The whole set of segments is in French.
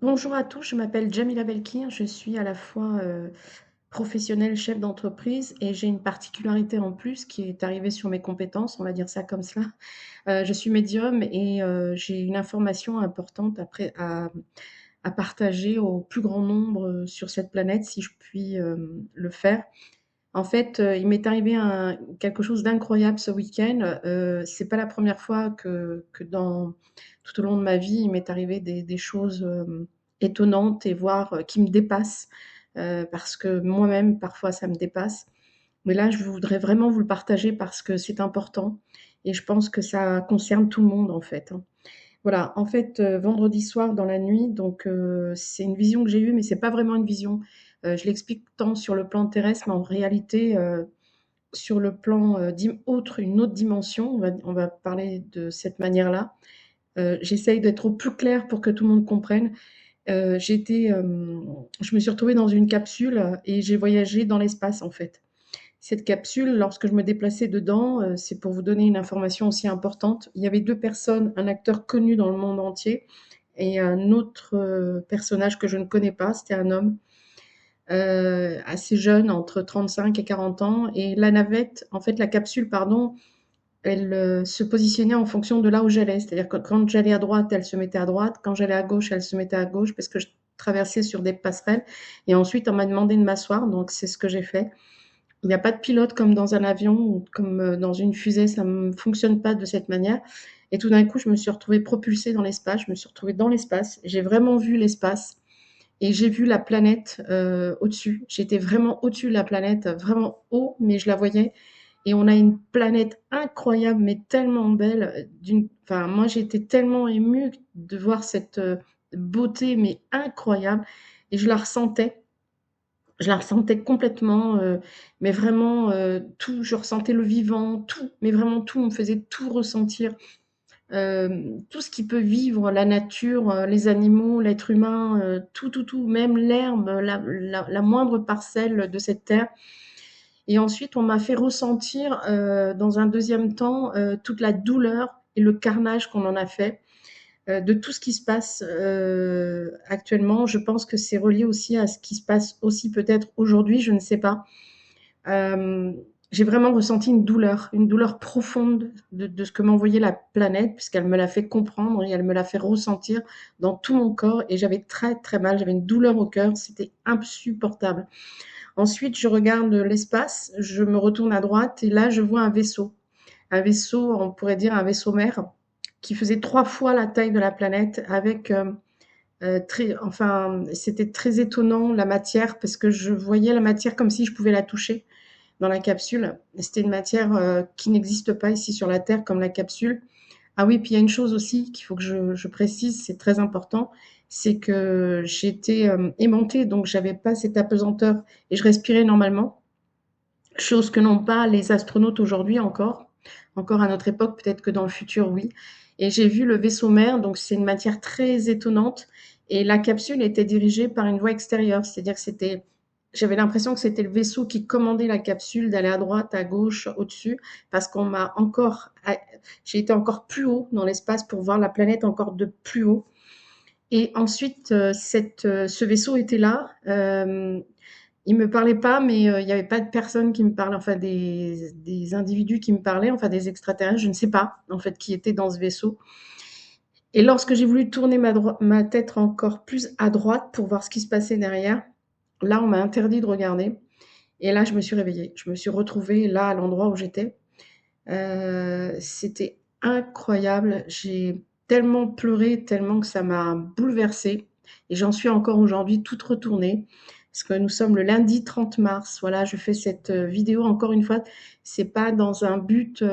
Bonjour à tous, je m'appelle Djamila Belkir, je suis à la fois professionnelle chef d'entreprise et j'ai une particularité en plus qui est arrivée sur mes compétences, on va dire ça comme cela. Je suis médium et j'ai une information importante à partager au plus grand nombre sur cette planète, si je puis le faire. En fait, il m'est arrivé quelque chose d'incroyable ce week-end. C'est pas la première fois que tout au long de ma vie, il m'est arrivé des choses étonnantes et voire qui me dépassent, parce que moi-même, parfois, ça me dépasse. Mais là, je voudrais vraiment vous le partager parce que c'est important et je pense que ça concerne tout le monde, en fait, hein. Voilà, en fait, vendredi soir dans la nuit, donc c'est une vision que j'ai eue, mais c'est pas vraiment une vision. Je l'explique tant sur le plan terrestre, mais en réalité, sur le plan, une autre dimension, on va parler de cette manière-là. J'essaye d'être au plus clair pour que tout le monde comprenne. Je me suis retrouvée dans une capsule et j'ai voyagé dans l'espace, en fait. Cette capsule, lorsque je me déplaçais dedans, c'est pour vous donner une information aussi importante. Il y avait 2 personnes, un acteur connu dans le monde entier et un autre, personnage que je ne connais pas, c'était un homme, assez jeune, entre 35 et 40 ans et la capsule pardon, elle, se positionnait en fonction de là où j'allais. C'est-à-dire que quand j'allais à droite, elle se mettait à droite, quand j'allais à gauche, elle se mettait à gauche parce que je traversais sur des passerelles et ensuite on m'a demandé de m'asseoir, donc c'est ce que j'ai fait. Il n'y a pas de pilote comme dans un avion ou comme dans une fusée, ça ne fonctionne pas de cette manière. Et tout d'un coup, je me suis retrouvée propulsée dans l'espace, je me suis retrouvée dans l'espace, j'ai vraiment vu l'espace et j'ai vu la planète au-dessus. J'étais vraiment au-dessus de la planète, vraiment haut, mais je la voyais. Et on a une planète incroyable, mais tellement belle. Enfin, moi, j'étais tellement émue de voir cette beauté, mais incroyable. Et je la ressentais complètement, mais vraiment tout, je ressentais le vivant, tout, mais vraiment tout, on me faisait tout ressentir, tout ce qui peut vivre, la nature, les animaux, l'être humain, tout, tout, tout, même l'herbe, la moindre parcelle de cette terre. Et ensuite, on m'a fait ressentir dans un deuxième temps toute la douleur et le carnage qu'on en a fait de tout ce qui se passe actuellement. Je pense que c'est relié aussi à ce qui se passe aussi peut-être aujourd'hui, je ne sais pas. Euh, j'ai vraiment ressenti une douleur profonde de ce que m'envoyait la planète, puisqu'elle me l'a fait comprendre et elle me l'a fait ressentir dans tout mon corps. Et j'avais très très mal, j'avais une douleur au cœur, c'était insupportable. Ensuite, je regarde l'espace, je me retourne à droite et là, je vois un vaisseau, on pourrait dire un vaisseau mère, qui faisait 3 fois la taille de la planète avec enfin, c'était très étonnant la matière parce que je voyais la matière comme si je pouvais la toucher dans la capsule. C'était une matière qui n'existe pas ici sur la Terre comme la capsule. Ah oui, puis il y a une chose aussi qu'il faut que je précise, c'est très important, c'est que j'étais aimantée, donc j'avais pas cette apesanteur et je respirais normalement, chose que n'ont pas les astronautes aujourd'hui encore. Encore à notre époque, peut-être que dans le futur, oui. Et j'ai vu le vaisseau mère, donc c'est une matière très étonnante. Et la capsule était dirigée par une voie extérieure, c'est-à-dire que j'avais l'impression que c'était le vaisseau qui commandait la capsule d'aller à droite, à gauche, au-dessus, parce j'ai été encore plus haut dans l'espace pour voir la planète encore de plus haut. Et ensuite, ce vaisseau était là. Il me parlait pas, mais il n'y avait pas de personne qui me parlait, enfin des individus qui me parlaient, enfin des extraterrestres, je ne sais pas en fait qui étaient dans ce vaisseau. Et lorsque j'ai voulu tourner ma tête encore plus à droite pour voir ce qui se passait derrière, là on m'a interdit de regarder. Et là je me suis réveillée, je me suis retrouvée là à l'endroit où j'étais. C'était incroyable, j'ai tellement pleuré, tellement que ça m'a bouleversée. Et j'en suis encore aujourd'hui toute retournée parce que nous sommes le lundi 30 mars. Voilà, je fais cette vidéo encore une fois. C'est pas dans un but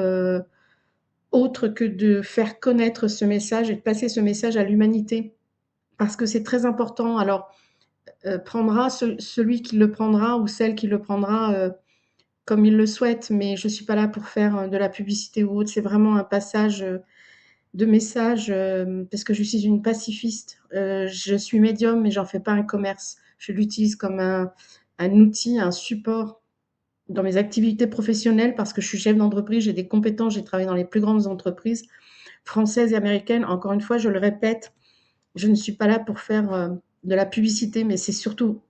autre que de faire connaître ce message et de passer ce message à l'humanité parce que c'est très important. Alors, prendra celui qui le prendra ou celle qui le prendra comme il le souhaite, mais je suis pas là pour faire de la publicité ou autre. C'est vraiment un passage de message parce que je suis une pacifiste. Je suis médium, mais j'en fais pas un commerce. Je l'utilise comme un outil, un support dans mes activités professionnelles parce que je suis chef d'entreprise, j'ai des compétences, j'ai travaillé dans les plus grandes entreprises françaises et américaines. Encore une fois, je le répète, Je ne suis pas là pour faire de la publicité, mais c'est surtout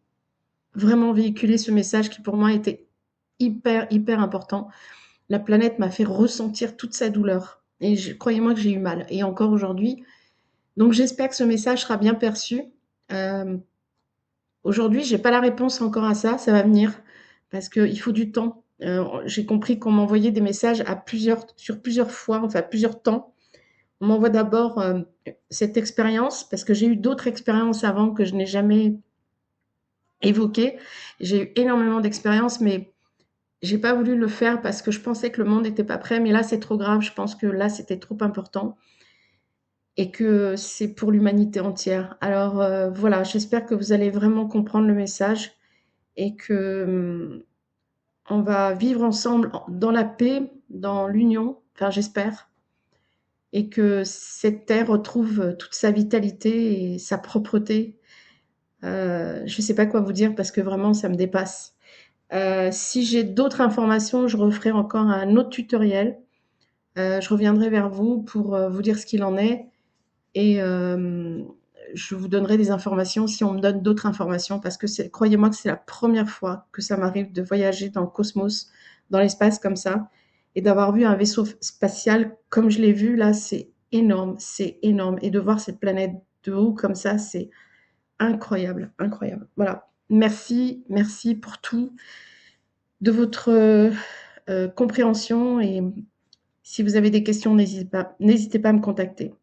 vraiment véhiculer ce message qui pour moi était hyper, hyper important. La planète m'a fait ressentir toute sa douleur. Et croyez-moi que j'ai eu mal. Et encore aujourd'hui. Donc j'espère que ce message sera bien perçu. Euh, Aujourd'hui, j'ai pas la réponse encore à ça. Ça va venir parce qu'il faut du temps. J'ai compris qu'on m'envoyait des messages sur plusieurs fois, enfin plusieurs temps. On m'envoie d'abord cette expérience parce que j'ai eu d'autres expériences avant que je n'ai jamais évoquées. J'ai eu énormément d'expériences, mais j'ai pas voulu le faire parce que je pensais que le monde n'était pas prêt. Mais là, c'est trop grave. Je pense que là, c'était trop important et que c'est pour l'humanité entière. Alors voilà, j'espère que vous allez vraiment comprendre le message et que on va vivre ensemble dans la paix, dans l'union, enfin j'espère, et que cette terre retrouve toute sa vitalité et sa propreté. Je ne sais pas quoi vous dire parce que vraiment ça me dépasse. Si j'ai d'autres informations, je referai encore un autre tutoriel. Je reviendrai vers vous pour vous dire ce qu'il en est et je vous donnerai des informations si on me donne d'autres informations parce que croyez-moi que c'est la première fois que ça m'arrive de voyager dans le cosmos, dans l'espace comme ça et d'avoir vu un vaisseau spatial comme je l'ai vu là, c'est énorme et de voir cette planète de haut comme ça, c'est incroyable, incroyable. Voilà. Merci, merci pour tout, de votre compréhension et si vous avez des questions, n'hésitez pas à me contacter.